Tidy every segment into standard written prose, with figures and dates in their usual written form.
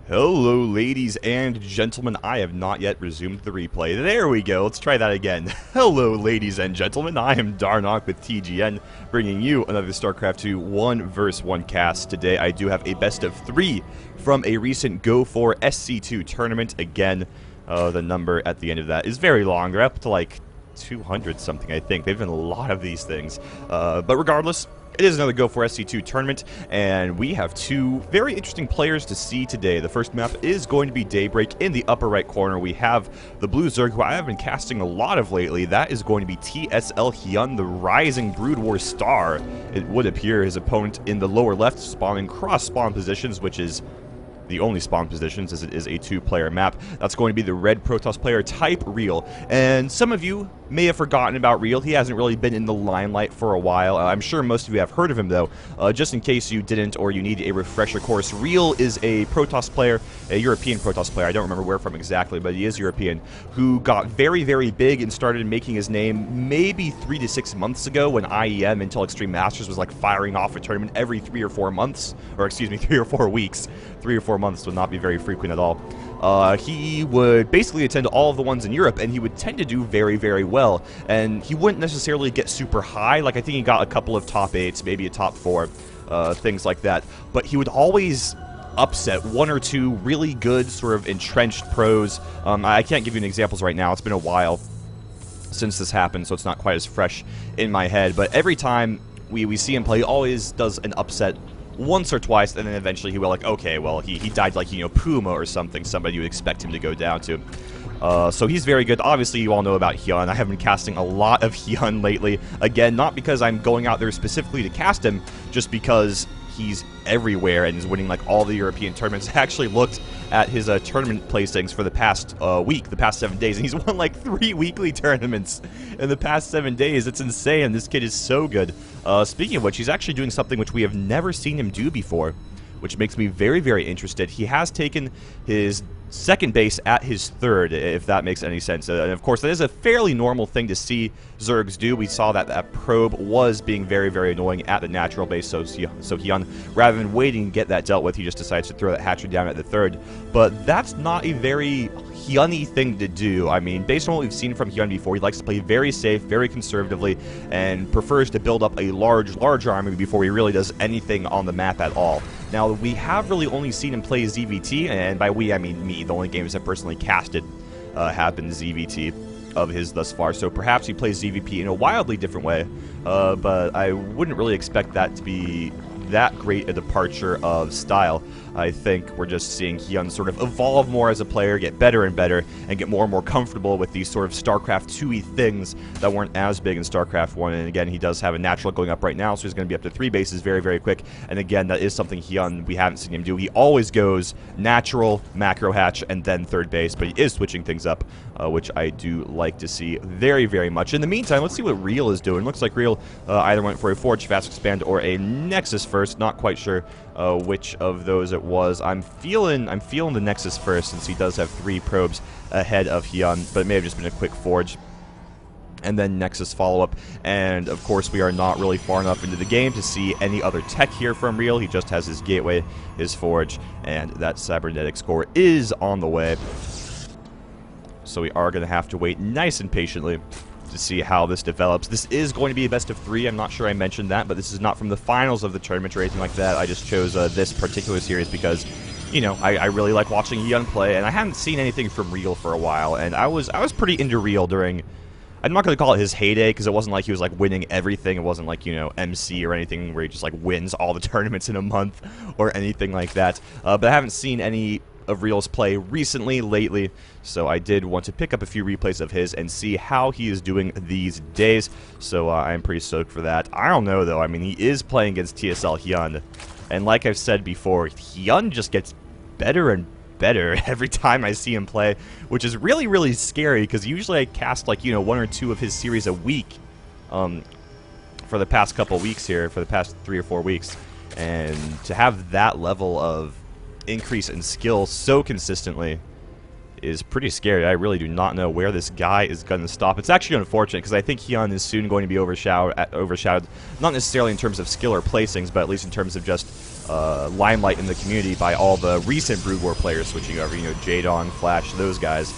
Hello, ladies and gentlemen. I have not yet resumed the replay. There we go. Let's try that again. Hello, ladies and gentlemen. I am Darnock with TGN, bringing you another StarCraft 2 1 vs 1 cast. Today, I do have a best of 3 from a recent Go4SC2 tournament. Again, the number at the end of that is very long. They're up to like 200 something, I think. They've been a lot of these things. But regardless, it is another Go4SC2 tournament, and we have two very interesting players to see today. The first map is going to be Daybreak. In the upper right corner, we have the blue Zerg, who I have been casting a lot of lately. That is going to be TSL Hyun, the rising Brood War star. It would appear his opponent in the lower left, spawning cross-spawn positions, which is the only spawn positions, as it is a two-player map. That's going to be the red Protoss player type Real. And some of you may have forgotten about Real. He hasn't really been in the limelight for a while. I'm sure most of you have heard of him, though. Just in case you didn't or you need a refresher course, Real is a Protoss player, a European Protoss player. I don't remember where from exactly, but he is European, who got very, very big and started making his name maybe 3 to 6 months ago when IEM, Intel Extreme Masters, was like firing off a tournament every 3 or 4 months, or excuse me, 3 or 4 weeks. 3 or 4 months would not be very frequent at all. He would basically attend all of the ones in Europe, and he would tend to do very, very well. And he wouldn't necessarily get super high. Like, I think he got a couple of top 8s, maybe a top 4, things like that. But he would always upset 1 or 2 really good sort of entrenched pros. I can't give you any examples right now. It's been a while since this happened, so it's not quite as fresh in my head. But every time we see him play, he always does an upset once or twice, and then eventually he will, like, okay, well, he died like, you know, Puma or something, somebody you would expect him to go down to. So he's very good. Obviously, you all know about Hyun. I have been casting a lot of Hyun lately. Again, not because I'm going out there specifically to cast him, just because he's everywhere and is winning like all the European tournaments. I actually looked at his tournament placings for the past week, the past 7 days, and he's won like 3 weekly tournaments in the past 7 days. It's insane. This kid is so good. Speaking of which, he's actually doing something which we have never seen him do before, which makes me very, very interested. He has taken his second base at his third, if that makes any sense. And of course, that is a fairly normal thing to see Zergs do. We saw that that probe was being very, very annoying at the natural base, so Hyun, rather than waiting to get that dealt with, he just decides to throw that hatchery down at the third. But that's not a very Hyun-y thing to do. I mean, based on what we've seen from Hyun before, he likes to play very safe, very conservatively, and prefers to build up a large army before he really does anything on the map at all. Now, we have really only seen him play ZVT, and by we, I mean me. The only games I've personally casted have been ZVT of his thus far, so perhaps he plays ZVP in a wildly different way, but I wouldn't really expect that to be that great a departure of style. I think we're just seeing Hyun sort of evolve more as a player, get better and better, and get more and more comfortable with these sort of StarCraft 2-y things that weren't as big in StarCraft 1. And again, he does have a natural going up right now, so he's going to be up to 3 bases very, very quick. And again, that is something Hyun, we haven't seen him do. He always goes natural, macro hatch, and then third base, but he is switching things up, which I do like to see very, very much. In the meantime, let's see what Real is doing. Looks like Real either went for a Forge, Fast Expand, or a Nexus first. Not quite sure which of those it was. I'm feeling the Nexus first, since he does have 3 probes ahead of Hyun, but it may have just been a quick Forge and then Nexus follow-up. And of course, we are not really far enough into the game to see any other tech here from Real. He just has his Gateway, his Forge, and that Cybernetics core is on the way. So we are going to have to wait nice and patiently to see how this develops. This is going to be a best of 3. I'm not sure I mentioned that, but this is not from the finals of the tournament or anything like that. I just chose this particular series because, you know, I really like watching Hyun play, and I hadn't seen anything from Real for a while, and I was pretty into Real during, I'm not going to call it his heyday, because it wasn't like he was like winning everything. It wasn't like, you know, MC or anything where he just like wins all the tournaments in a month or anything like that. But I haven't seen any of Real's play lately, so I did want to pick up a few replays of his and see how he is doing these days. So I'm pretty stoked for that. I don't know, though. I mean, he is playing against TSL Hyun, and like I've said before, Hyun just gets better and better every time I see him play, which is really, really scary, because usually I cast, like, you know, 1 or 2 of his series a week for the past couple weeks here, for the past 3 or 4 weeks, and to have that level of increase in skill so consistently is pretty scary. I really do not know where this guy is going to stop. It's actually unfortunate, because I think Hyun is soon going to be overshadowed, not necessarily in terms of skill or placings, but at least in terms of just limelight in the community by all the recent Brood War players switching over. You know, Jadong, Flash, those guys,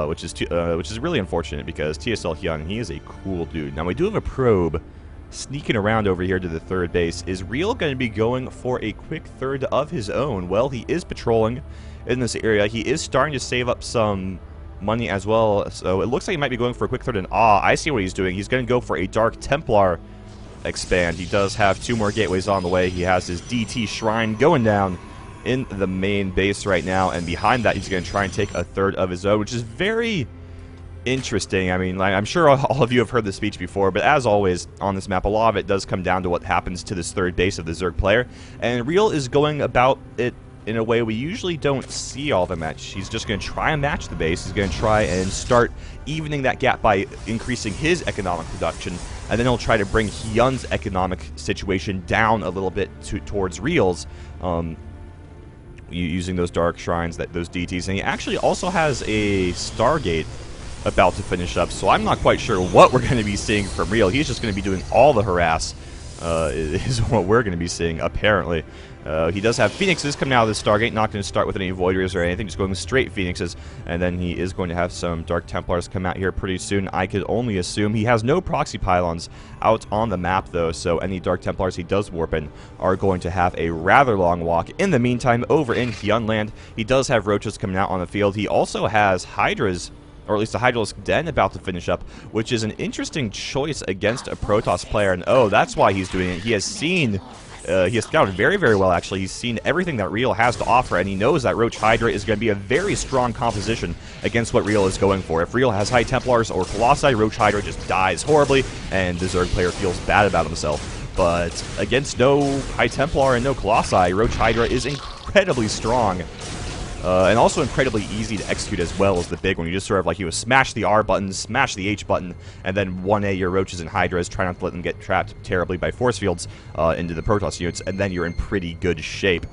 which is really unfortunate because TSL Hyun, he is a cool dude. Now we do have a probe sneaking around over here to the third base. Is Real going to be going for a quick third of his own? Well, he is patrolling in this area. He is starting to save up some money as well, so it looks like he might be going for a quick third. And I see what he's doing. He's going to go for a Dark Templar expand. He does have 2 more gateways on the way. He has his DT Shrine going down in the main base right now, and behind that he's going to try and take a third of his own, which is very interesting. I mean, like, I'm sure all of you have heard this speech before, but as always on this map, a lot of it does come down to what happens to this third base of the Zerg player, and Real is going about it in a way we usually don't see all the match. He's just going to try and match the base. He's going to try and start evening that gap by increasing his economic production, and then he'll try to bring Hyun's economic situation down a little bit towards Real's, using those Dark Shrines, those DTs, and he actually also has a Stargate about to finish up, so I'm not quite sure what we're going to be seeing from Real. He's just going to be doing all the harass, is what we're going to be seeing, apparently. He does have Phoenixes coming out of the Stargate, not going to start with any Voiders or anything, just going straight Phoenixes, and then he is going to have some Dark Templars come out here pretty soon. I could only assume he has no proxy pylons out on the map, though, so any Dark Templars he does warp in are going to have a rather long walk. In the meantime, over in Hyunland, he does have Roaches coming out on the field. He also has Hydras, or at least a Hydralisk Den about to finish up, which is an interesting choice against a Protoss player, and that's why he's doing it. He has seen, he has scouted very, very well, actually. He's seen everything that Real has to offer, and he knows that Roach Hydra is going to be a very strong composition against what Real is going for. If Real has High Templars or Colossi, Roach Hydra just dies horribly, and the Zerg player feels bad about himself. But against no High Templar and no Colossi, Roach Hydra is incredibly strong. And also incredibly easy to execute as well as the big one. You just sort of like, you smash the R button, smash the H button, and then 1A your Roaches and Hydras, try not to let them get trapped terribly by force fields into the Protoss units, and then you're in pretty good shape.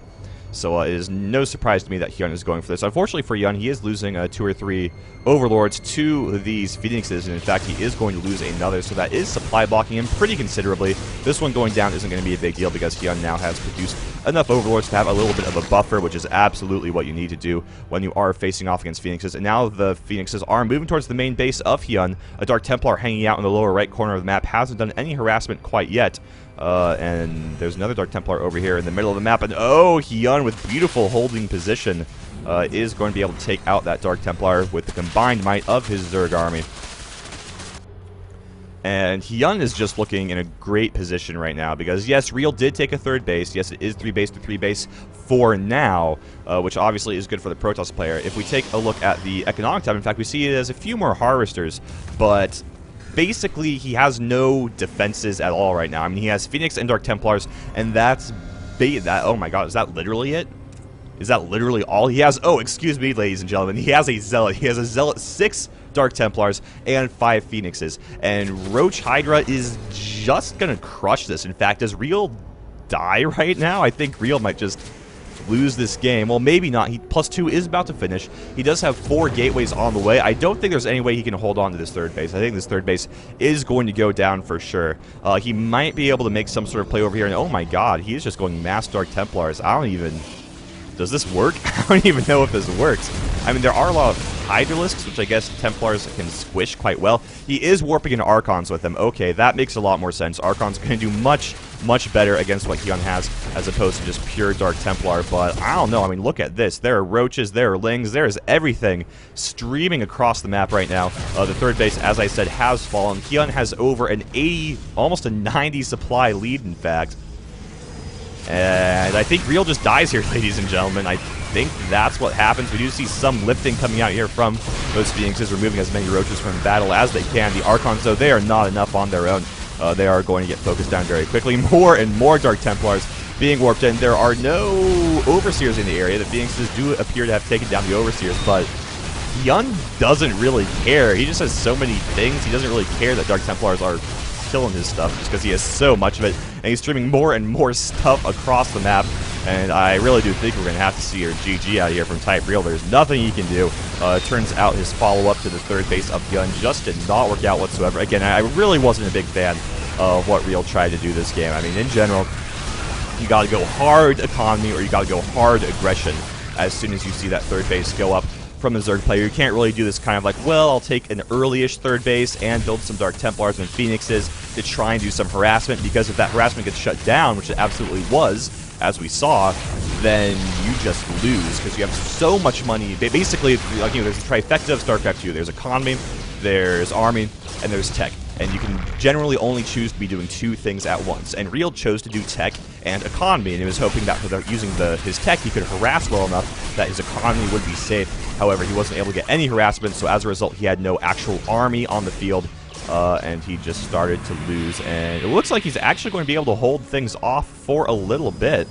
So it is no surprise to me that Hyun is going for this. Unfortunately for Hyun, he is losing 2 or 3 Overlords to these Phoenixes, and in fact he is going to lose another, so that is supply blocking him pretty considerably. This one going down isn't going to be a big deal because Hyun now has produced enough Overlords to have a little bit of a buffer, which is absolutely what you need to do when you are facing off against Phoenixes. And now the Phoenixes are moving towards the main base of Hyun. A Dark Templar hanging out in the lower right corner of the map, hasn't done any harassment quite yet. And there's another Dark Templar over here in the middle of the map, and Hyun with beautiful holding position is going to be able to take out that Dark Templar with the combined might of his Zerg army. And Hyun is just looking in a great position right now because, yes, Real did take a third base. Yes, it is 3 base to 3 base for now, which obviously is good for the Protoss player. If we take a look at the economic tab, in fact, we see it as a few more Harvesters, but basically he has no defenses at all right now. I mean, he has Phoenix and Dark Templars, and that's oh my god, is that literally it? Is that literally all he has? Oh, excuse me, ladies and gentlemen. He has a Zealot. He has a Zealot, 6 Dark Templars, and 5 Phoenixes. And Roach Hydra is just going to crush this. In fact, does Real die right now? I think Real might just lose this game. Well, maybe not. +2 is about to finish. He does have 4 gateways on the way. I don't think there's any way he can hold on to this third base. I think this third base is going to go down for sure. He might be able to make some sort of play over here. And oh my god, he is just going mass Dark Templars. I don't even... Does this work? I don't even know if this works. I mean, there are a lot of Hydralisks, which I guess Templars can squish quite well. He is warping into Archons with them. Okay, that makes a lot more sense. Archon's going to do much, much better against what Hyun has as opposed to just pure Dark Templar. But I don't know. I mean, look at this. There are Roaches, there are Lings, there is everything streaming across the map right now. The third base, as I said, has fallen. Hyun has over an 80, almost a 90 supply lead, in fact. And I think Real just dies here, ladies and gentlemen. I think that's what happens. We do see some lifting coming out here from those Phoenixes, removing as many Roaches from battle as they can. The Archons, though, they are not enough on their own. They are going to get focused down very quickly. More and more Dark Templars being warped in. There are no Overseers in the area. The Phoenixes do appear to have taken down the Overseers, but Hyun doesn't really care. He just has so many things. He doesn't really care that Dark Templars are killing his stuff just because he has so much of it, and he's streaming more and more stuff across the map, and I really do think we're going to have to see your GG out of here from Type Real. There's nothing he can do. It turns out his follow-up to the third base of Hyun just did not work out whatsoever. Again, I really wasn't a big fan of what Real tried to do this game. I mean, in general, You gotta go hard economy or you gotta go hard aggression as soon as you see that third base go up from the Zerg player. You can't really do this kind of like, well, I'll take an early-ish third base and build some Dark Templars and Phoenixes to try and do some harassment, because if that harassment gets shut down, which it absolutely was, as we saw, then you just lose because you have so much money. Basically, like, you know, there's a trifecta of StarCraft 2. There's economy, there's army, and there's tech. And you can generally only choose to be doing two things at once. And Real chose to do tech and economy, and he was hoping that without using his tech, he could harass well enough that his economy would be safe. However, he wasn't able to get any harassment, so as a result, he had no actual army on the field, and he just started to lose. And it looks like he's actually going to be able to hold things off for a little bit.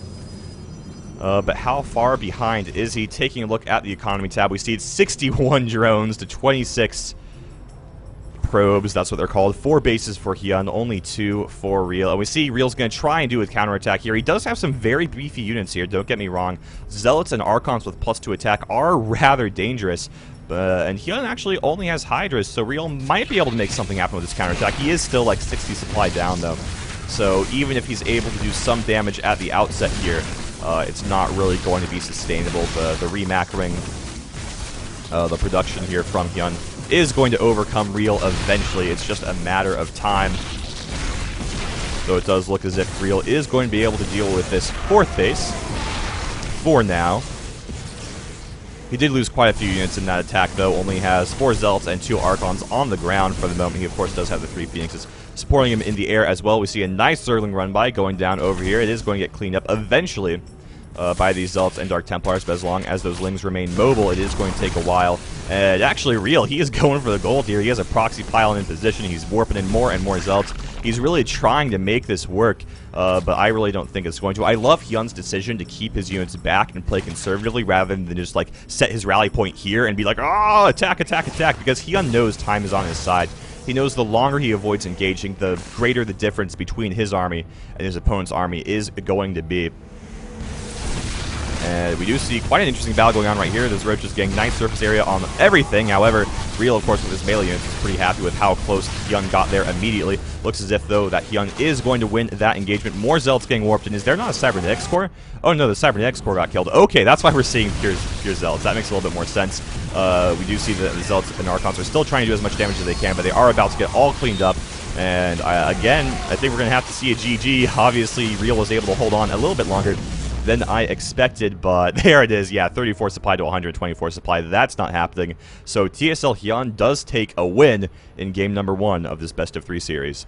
But how far behind is he? Taking a look at the economy tab, we see it's 61 drones to 26 probes. That's what they're called. 4 bases for Hyun, only 2 for Real. And we see Real's going to try and do a counterattack here. He does have some very beefy units here, don't get me wrong. Zealots and Archons with +2 attack are rather dangerous. And Hyun actually only has Hydras, so Real might be able to make something happen with this counterattack. He is still like 60 supply down, though. So even if he's able to do some damage at the outset here, it's not really going to be sustainable. The remacroing, the production here from Hyun is going to overcome Real eventually. It's just a matter of time. Though it does look as if Real is going to be able to deal with this 4th base for now. He did lose quite a few units in that attack, though. Only has 4 Zealots and 2 Archons on the ground for the moment. He, of course, does have the 3 Phoenixes supporting him in the air as well. We see a nice Zergling run by going down over here. It is going to get cleaned up eventually by these Zealots and Dark Templars, but as long as those Lings remain mobile, it is going to take a while. And actually, Real, he is going for the gold here. He has a proxy pylon in position. He's warping in more and more Zealots. He's really trying to make this work, but I really don't think it's going to. I love Hyun's decision to keep his units back and play conservatively rather than just, like, set his rally point here and be like, oh, attack, attack, attack, because Hyun knows time is on his side. He knows the longer he avoids engaging, the greater the difference between his army and his opponent's army is going to be. And we do see quite an interesting battle going on right here. Those Roaches getting nice surface area on everything. However, Real, of course, with his melee units is pretty happy with how close Hyun got there immediately. Looks as if, though, that Hyun is going to win that engagement. More Zealots getting warped. And is there not a Cybernetics core? Oh, no, the Cybernetics core got killed. Okay, that's why we're seeing pure Zealots. That makes a little bit more sense. We do see that the Zealots and Archons are still trying to do as much damage as they can, but they are about to get all cleaned up. And again, I think we're going to have to see a GG. Obviously, Real was able to hold on a little bit longer than I expected, but there it is. Yeah, 34 supply to 124 supply. That's not happening. So TSL Hyun does take a win in game number 1 of this best of 3 series.